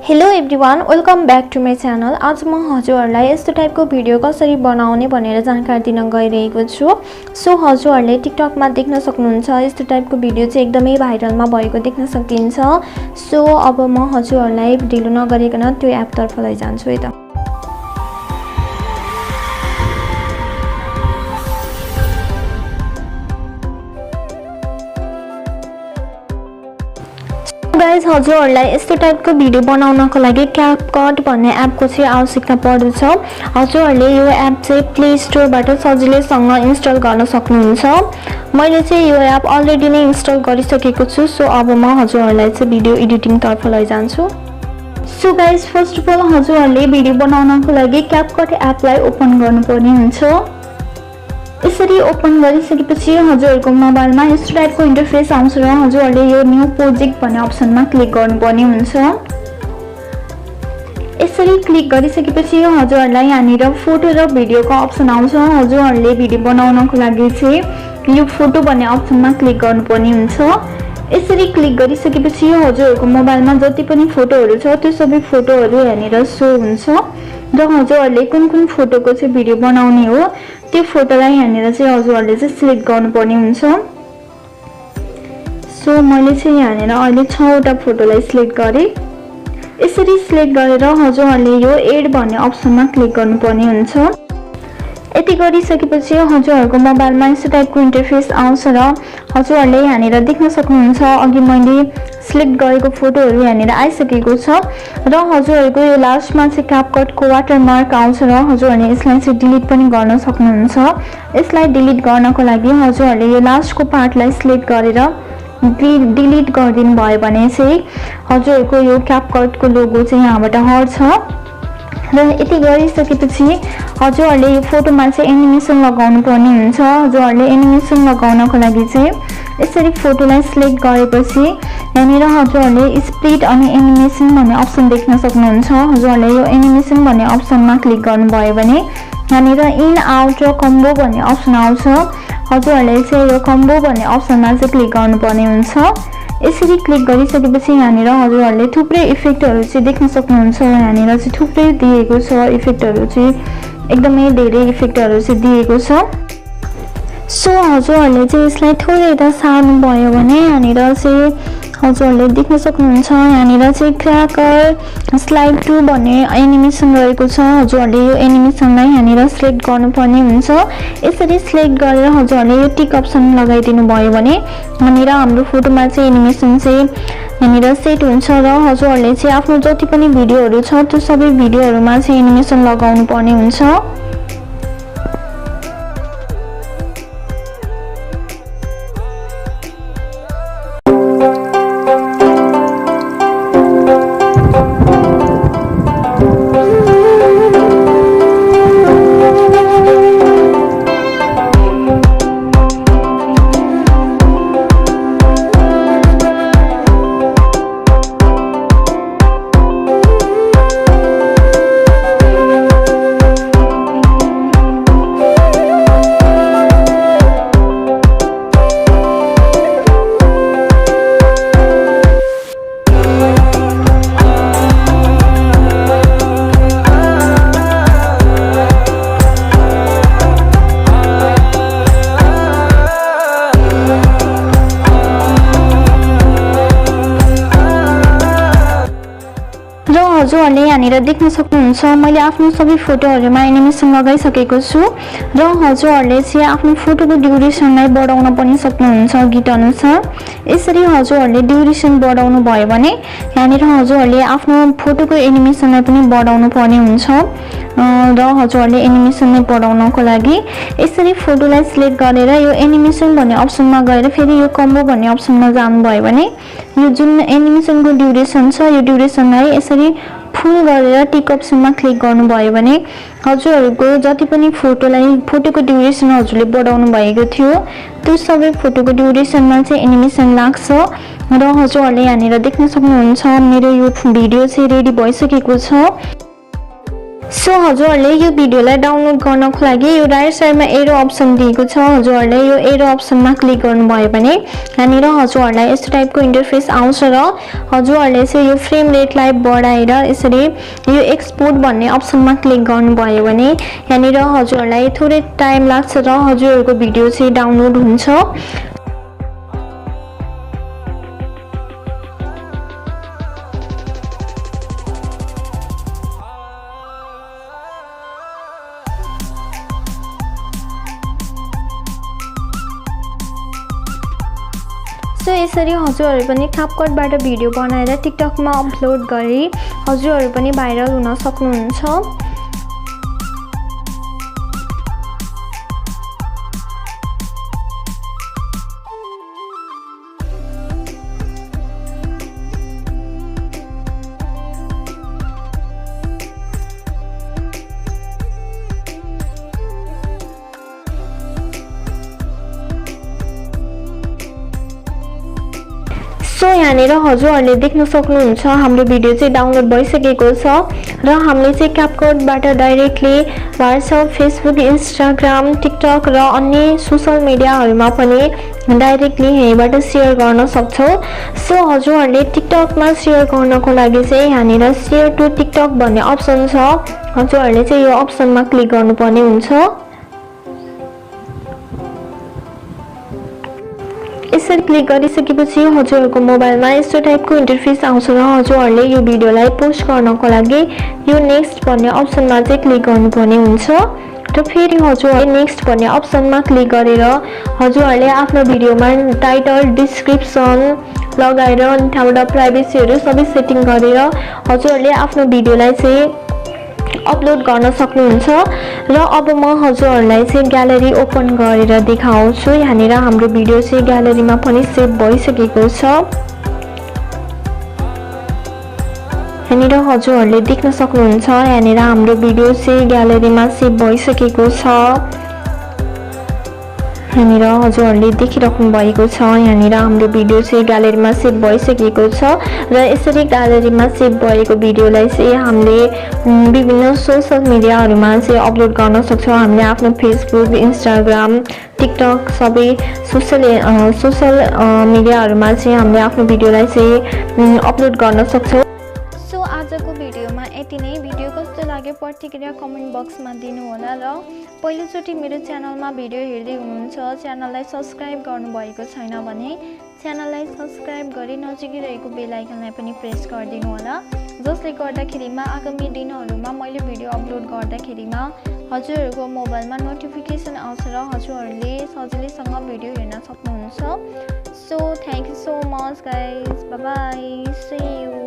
Hello everyone, welcome back to my channel. आज म हजुरहरूलाई यस्तो टाइपको भिडियो कसरी बनाउने भनेर जानकारी दिन गइरहेको छु। सो हजुरहरूले टिकटकमा देख्न सक्नुहुन्छ यस्तो टाइपको भिडियो चाहिँ एकदमै भाइरलमा भएको देख्न सकिन्छ। सो अब म हजुरहरूलाई ढिलो नगरिकन त्यो एपतर्फ लैजान्छु है त। गाइज, हजुरहरूलाई यस्तो टाइपको भिडियो बनाउनको लागि क्यापकट भन्ने एपको चाहिँ आवश्यकता पर्दछ। हजुरहरूले यो एप चाहिँ प्ले स्टोरबाट सजिलैसँग इन्स्टल गर्न सक्नुहुन्छ। मैले चाहिँ यो एप अलरेडी नै इन्स्टल गरिसकेको छु। सो अब म हजुरहरूलाई चाहिँ भिडियो एडिटिङतर्फ लैजान्छु। So guys, first of all हजुरहरूले भिडियो बनाउनको लागि क्यापकट एपलाई ओपन गर्नुपर्ने हुन्छ। यसरी ओपन गरिसकेपछि हजुरहरूको मोबाइलमा यस्तो टाइपको इन्टरफेस आउँछ र हजुरहरूले यो न्यू प्रोजेक्ट भन्ने अप्सनमा क्लिक गर्नुपर्ने हुन्छ। यसरी क्लिक गरिसकेपछि हजुरहरूलाई यहाँनिर फोटो र भिडियोको अप्सन आउँछ। हजुरहरूले भिडियो बनाउनको लागि चाहिँ यो फोटो भन्ने अप्सनमा क्लिक गर्नुपर्ने हुन्छ। यसरी क्लिक गरिसकेपछि हजुरहरूको मोबाइलमा जति पनि फोटोहरू छ त्यो सबै फोटोहरू यहाँनिर सो हुन्छ र हजुरहरूले कुन कुन फोटोको चाहिँ भिडियो बनाउने हो त्यो फोटोलाई यहाँनिर चाहिँ हजुरहरूले चाहिँ सिलेक्ट गर्नुपर्ने हुन्छ। सो मैले चाहिँ यहाँनिर अहिले 6 वटा फोटोलाई सिलेक्ट गरेँ। यसरी सिलेक्ट गरेर हजुरहरूले यो एड भन्ने अप्सनमा क्लिक गर्नुपर्ने हुन्छ। यति गरिसकेपछि हजुरहरूको मोबाइलमा यस्तो टाइपको इन्टरफेस आउँछ र हजुरहरूले यहाँनिर देख्न सक्नुहुन्छ अघि मैले सिलेक्ट गरेको फोटोहरू यहाँनिर आइसकेको छ र हजुरहरूको यो लास्टमा चाहिँ क्यापकटको वाटरमार्क आउँछ र हजुरहरूले यसलाई चाहिँ डिलिट पनि गर्न सक्नुहुन्छ। यसलाई डिलिट गर्नको लागि हजुरहरूले यो लास्टको पार्टलाई सिलेक्ट गरेर डिलिट गरिदिनु भयो भने चाहिँ हजुरहरूको यो क्यापकटको लोगो चाहिँ यहाँबाट हट्छ। र यति गरिसकेपछि हजुरहरूले यो फोटोमा चाहिँ एनिमेसन लगाउनु पर्ने हुन्छ। हजुरहरूले एनिमेसन लगाउनको लागि चाहिँ यसरी फोटोलाई सिलेक्ट गरेपछि यहाँनिर हजुरहरूले स्प्लिट अनि एनिमेसन भन्ने अप्सन देख्न सक्नुहुन्छ। हजुरहरूले यो एनिमेसन भन्ने अप्सनमा क्लिक गर्नुभयो भने यहाँनिर इन आउट र कम्बो भन्ने अप्सन आउँछ। हजुरहरूले चाहिँ यो कम्बो भन्ने अप्सनमा चाहिँ क्लिक गर्नुपर्ने हुन्छ। यसरी क्लिक गरिसकेपछि यहाँनिर हजुरहरूले थुप्रै इफेक्टहरू चाहिँ देख्न सक्नुहुन्छ। यहाँनिर चाहिँ थुप्रै दिएको छ इफेक्टहरू चाहिँ एकदमै धेरै इफेक्टहरू चाहिँ दिएको छ। सो हजुरहरूले चाहिँ यसलाई थोरै यता सार्नु भयो भने यहाँनिर चाहिँ हजुरहरूले देख्न सक्नुहुन्छ यहाँनिर चाहिँ क्र्याकर स्लाइड 2 भन्ने एनिमेसन रहेको छ। हजुरहरूले यो एनिमेसनलाई यहाँनिर सिलेक्ट गर्नुपर्ने हुन्छ। यसरी सिलेक्ट गरेर हजुरहरूले यो टिक अप्सन लगाइदिनु भयो भने यहाँनिर हाम्रो फोटोमा चाहिँ एनिमेसन चाहिँ यहाँनिर सेट हुन्छ र हजुरहरूले चाहिँ आफ्नो जति पनि भिडियोहरू छ त्यो सबै भिडियोहरूमा चाहिँ एनिमेसन लगाउनु पर्ने हुन्छ। हजुरहरूले यहाँनिर देख्न सक्नुहुन्छ मैले आफ्नो सबै फोटोहरूमा एनिमेसन लगाइसकेको छु र हजुरहरूले चाहिँ आफ्नो फोटोको ड्युरेसनलाई बढाउन पनि सक्नुहुन्छ गीत अनुसार। यसरी हजुरहरूले ड्युरेसन बढाउनु भयो भने यहाँनिर हजुरहरूले आफ्नो फोटोको एनिमेसनलाई पनि बढाउनु पर्ने हुन्छ र हजुरहरूले एनिमेसन नै बढाउनको लागि यसरी फोटोलाई सिलेक्ट गरेर यो एनिमेसन भन्ने अप्सनमा गएर फेरि यो कम्बो भन्ने अप्सनमा जानुभयो भने यो जुन एनिमेसनको ड्युरेसन छ यो ड्युरेसनलाई यसरी फुल गरेर टिक अप्सनमा क्लिक गर्नुभयो भने हजुरहरूको जति पनि फोटोको ड्युरेसन हजुरले बढाउनु भएको थियो त्यो सबै फोटोको ड्युरेसनमा चाहिँ एनिमेसन लाग्छ र हजुरहरूले यहाँनिर देख्न सक्नुहुन्छ मेरो यो भिडियो चाहिँ रेडी भइसकेको छ। सो हजुरहरूले यो भिडियोलाई डाउनलोड गर्नको लागि यो राइट साइडमा एरो अप्सन दिएको छ। हजुरहरूले यो एरो अप्सनमा क्लिक गर्नुभयो भने यहाँनिर हजुरहरूलाई यस्तो टाइपको इन्टरफेस आउँछ र हजुरहरूले चाहिँ यो फ्रेम रेटलाई बढाएर यसरी यो एक्सपोर्ट भन्ने अप्सनमा क्लिक गर्नुभयो भने यहाँनिर हजुरहरूलाई थोरै टाइम लाग्छ र हजुरहरूको भिडियो चाहिँ डाउनलोड हुन्छ। सो यसरी हजुरहरू पनि क्यापकटबाट भिडियो बनाएर टिकटकमा अपलोड गरी हजुरहरू पनि भाइरल हुन सक्नुहुन्छ। सो यहाँनिर हजुरहरूले देख्न सक्नुहुन्छ हाम्रो भिडियो चाहिँ डाउनलोड भइसकेको छ र हामीले चाहिँ क्यापकटबाट directly WhatsApp, Facebook, Instagram, TikTok र अन्य सोशल मिडियाहरूमा पनि डाइरेक्टली यहीँबाट सेयर गर्न सक्छौँ। सो हजुरहरूले टिकटकमा सेयर गर्नको लागि चाहिँ यहाँनिर सेयर टु टिकटक भन्ने अप्सन छ। हजुरहरूले चाहिँ यो अप्सनमा क्लिक गर्नुपर्ने हुन्छ। यसरी क्लिक गरिसकेपछि हजुरहरूको मोबाइलमा यस्तो टाइपको इन्टरफेस आउँछ र हजुरहरूले यो भिडियोलाई पोस्ट गर्नको लागि यो नेक्स्ट भन्ने अप्सनमा चाहिँ क्लिक गर्नुपर्ने हुन्छ र फेरि हजुरहरूले नेक्स्ट भन्ने अप्सनमा क्लिक गरेर हजुरहरूले आफ्नो भिडियोमा टाइटल, डिस्क्रिप्सन लगाएर अनि त्यहाँबाट प्राइभेसीहरू सबै सेटिङ गरेर हजुरहरूले आफ्नो भिडियोलाई चाहिँ अपलोड गर्न सक्नुहुन्छ। र अब म हजुरहरूलाई चाहिँ ग्यालरी ओपन गरेर देखाउँछु। यहाँनिर हाम्रो भिडियो चाहिँ ग्यालरीमा पनि सेभ भइसकेको छ। यहाँनिर हजुरहरूले देख्न सक्नुहुन्छ यहाँनिर हाम्रो भिडियो चाहिँ ग्यालरीमा सेभ भइसकेको छ। यहाँनिर हजुरहरूले देखिराख्नु भएको छ यहाँनिर हाम्रो भिडियो चाहिँ ग्यालरीमा सेभ भइसकेको छ र यसरी ग्यालरीमा सेभ भएको भिडियोलाई चाहिँ हामीले विभिन्न सोशल मिडियाहरूमा चाहिँ अपलोड गर्न सक्छौँ। हामीले आफ्नो फेसबुक, इन्स्टाग्राम, टिकटक सबै सोशल मिडियाहरूमा चाहिँ हामीले आफ्नो भिडियोलाई चाहिँ अपलोड गर्न सक्छौँ। सो आजको भिडियोमा यति नै। भिडियो कस्तो लाग्यो प्रतिक्रिया कमेन्ट बक्समा दिनुहोला र पहिलोचोटि मेरो च्यानलमा भिडियो हेर्दै हुनुहुन्छ, च्यानललाई सब्स्क्राइब गर्नुभएको छैन भने च्यानललाई सब्स्क्राइब गरी नजिकै रहेको बेल आइकनलाई पनि प्रेस गरिदिनु होला, जसले गर्दाखेरिमा आगामी दिनहरूमा मैले भिडियो अपलोड गर्दाखेरिमा हजुरहरूको मोबाइलमा नोटिफिकेसन आउँछ र हजुरहरूले सजिलैसँग भिडियो हेर्न सक्नुहुन्छ। So thank you so much guys, bye bye, see you.